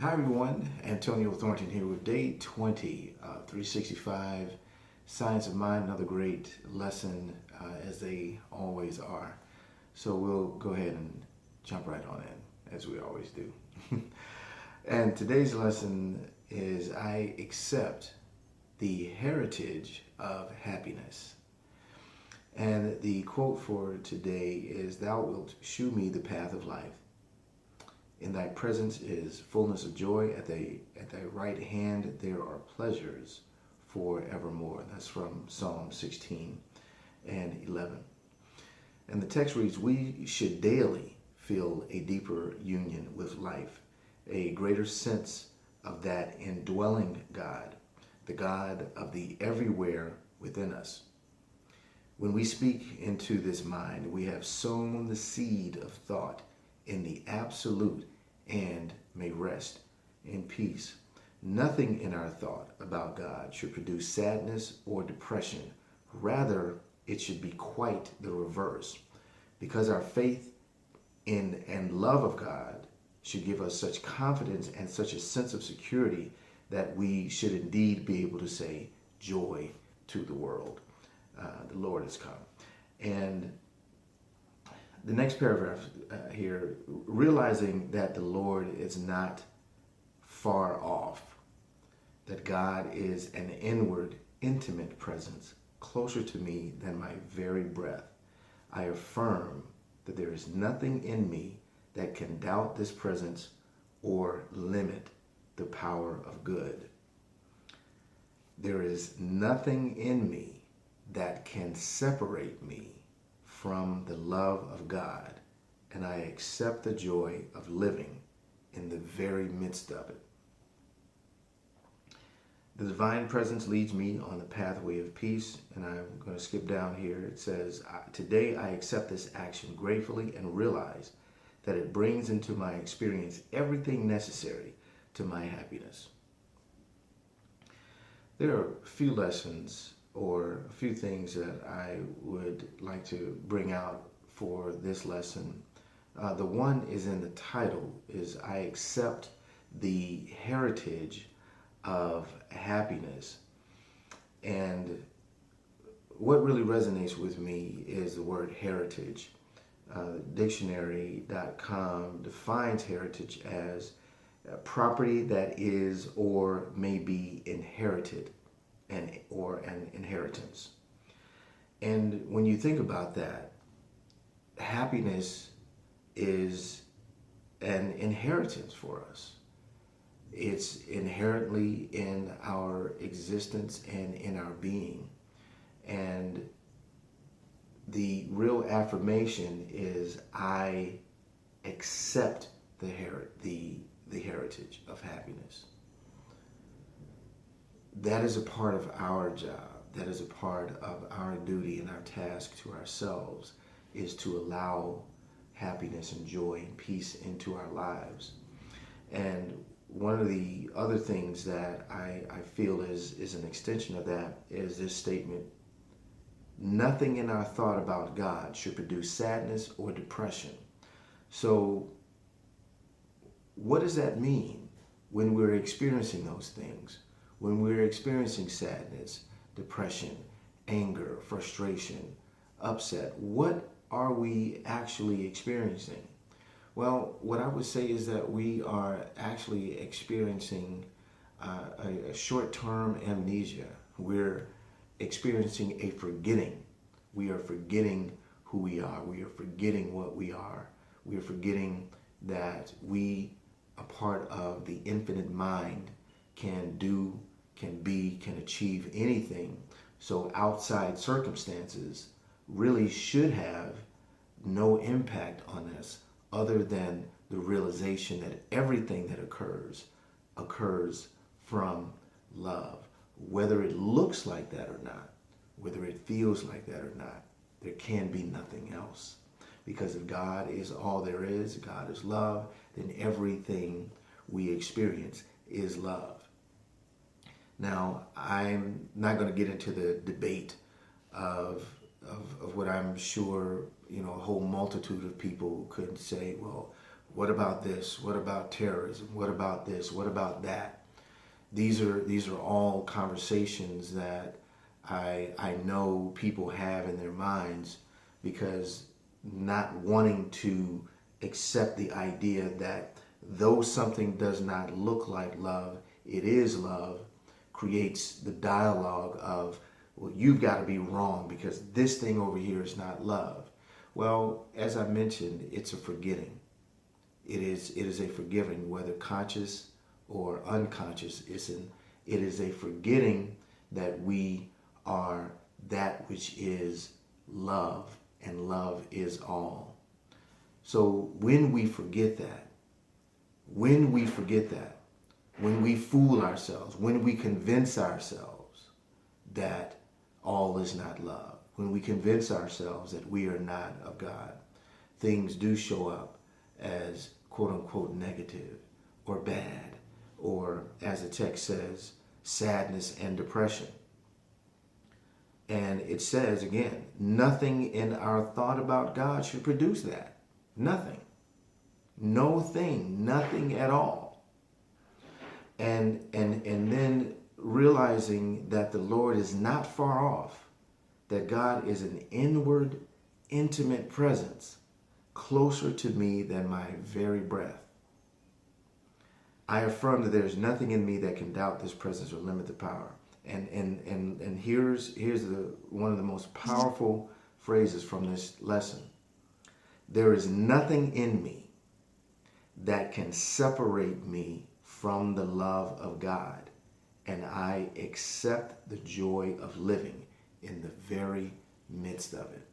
Hi everyone, Antonio Thornton here with day 20 of 365 Science of Mind, another great lesson as they always are. So we'll go ahead and jump right on in as we always do. And today's lesson is I accept the heritage of happiness. And the quote for today is, "Thou wilt shew me the path of life. In thy presence is fullness of joy. At thy right hand there are pleasures forevermore." That's from Psalm 16 and 11. And the text reads, "We should daily feel a deeper union with life, a greater sense of that indwelling God, the God of the everywhere within us. When we speak into this mind, we have sown the seed of thought in the absolute and may rest in peace. Nothing in our thought about God should produce sadness or depression. Rather, it should be quite the reverse, because our faith in and love of God should give us such confidence and such a sense of security that we should indeed be able to say joy to the world. The Lord has come." And the next paragraph here, realizing that the Lord is not far off, that God is an inward, intimate presence, closer to me than my very breath, I affirm that there is nothing in me that can doubt this presence or limit the power of good. There is nothing in me that can separate me from the love of God, and I accept the joy of living in the very midst of it. The divine presence leads me on the pathway of peace, and I'm going to skip down here. It says, "Today I accept this action gratefully and realize that it brings into my experience everything necessary to my happiness." There are a few lessons or a few things that I would like to bring out for this lesson. The one is in the title, is I accept the heritage of happiness. And what really resonates with me is the word heritage. Dictionary.com defines heritage as a property that is or may be inherited or an inheritance. And when you think about that, happiness is an inheritance for us. It's inherently in our existence and in our being. And the real affirmation is I accept the heritage of happiness. That is a part of our job. That is a part of our duty and our task to ourselves, is to allow happiness and joy and peace into our lives. And one of the other things that I feel is an extension of that is this statement: nothing in our thought about God should produce sadness or depression. So what does that mean when we're experiencing those things? When we're experiencing sadness, depression, anger, frustration, upset, what are we actually experiencing? Well, what I would say is that we are actually experiencing a short-term amnesia. We're experiencing a forgetting. We are forgetting who we are. We are forgetting what we are. We are forgetting that we, a part of the infinite mind, can do, can be, can achieve anything. So outside circumstances really should have no impact on us other than the realization that everything that occurs from love. Whether it looks like that or not, whether it feels like that or not, there can be nothing else. Because if God is all there is, God is love, then everything we experience is love. Now, I'm not going to get into the debate of what I'm sure, a whole multitude of people could say, well, What about this? What about terrorism? What about this? What about that? These are all conversations that I know people have in their minds because not wanting to accept the idea that though something does not look like love, it is love, creates the dialogue of, well, you've got to be wrong because this thing over here is not love. Well, as I mentioned, it's a forgetting. It is a forgiving, whether conscious or unconscious. It is a forgetting that we are that which is love, and love is all. So when we forget that, when we fool ourselves, when we convince ourselves that all is not love, when we convince ourselves that we are not of God, things do show up as quote unquote negative or bad, or as the text says, sadness and depression. And it says again, nothing in our thought about God should produce that. Nothing. No thing, nothing at all. And then realizing that the Lord is not far off, that God is an inward, intimate presence, closer to me than my very breath. I affirm that there's nothing in me that can doubt this presence or limit the power. And here's one of the most powerful phrases from this lesson. There is nothing in me that can separate me from the love of God, and I accept the joy of living in the very midst of it.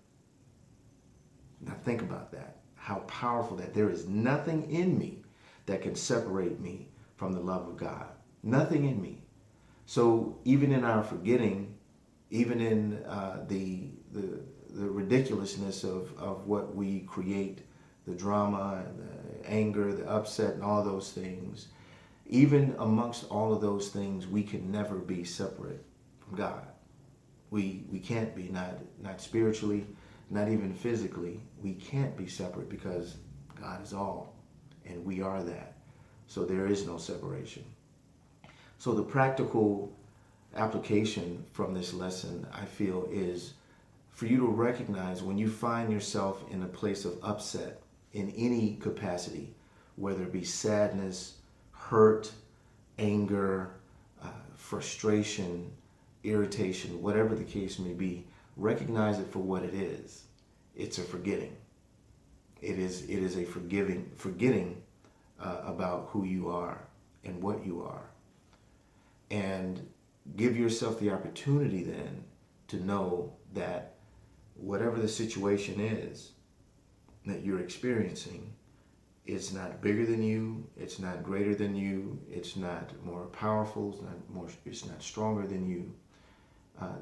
Now think about that. How powerful that there is nothing in me that can separate me from the love of God. Nothing in me. So even in our forgetting, even in the ridiculousness of what we create, the drama, and the anger, the upset, and all those things, even amongst all of those things, we can never be separate from God. We can't be, not spiritually, not even physically. We can't be separate because God is all, and we are that. So there is no separation. So the practical application from this lesson, I feel, is for you to recognize when you find yourself in a place of upset in any capacity, whether it be sadness, hurt, anger, frustration, irritation, whatever the case may be, recognize it for what it is. It's a forgetting. It is a forgetting about who you are and what you are. And give yourself the opportunity then to know that whatever the situation is that you're experiencing, it's not bigger than you, it's not greater than you, it's not more powerful, it's not stronger than you.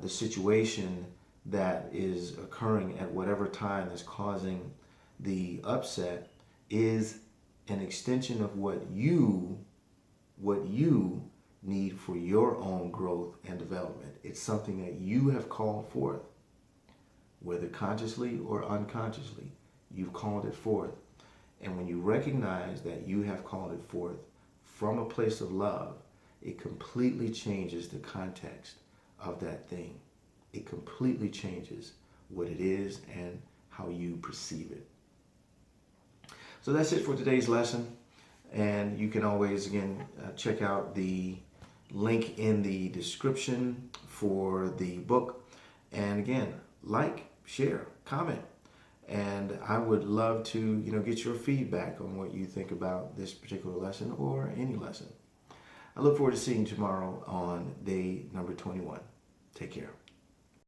The situation that is occurring at whatever time is causing the upset is an extension of what you need for your own growth and development. It's something that you have called forth, whether consciously or unconsciously. You've called it forth. And when you recognize that you have called it forth from a place of love, it completely changes the context of that thing. It completely changes what it is and how you perceive it. So that's it for today's lesson. And you can always, again, check out the link in the description for the book. And again, like, share, comment. And I would love to, get your feedback on what you think about this particular lesson or any lesson. I look forward to seeing you tomorrow on day number 21. Take care.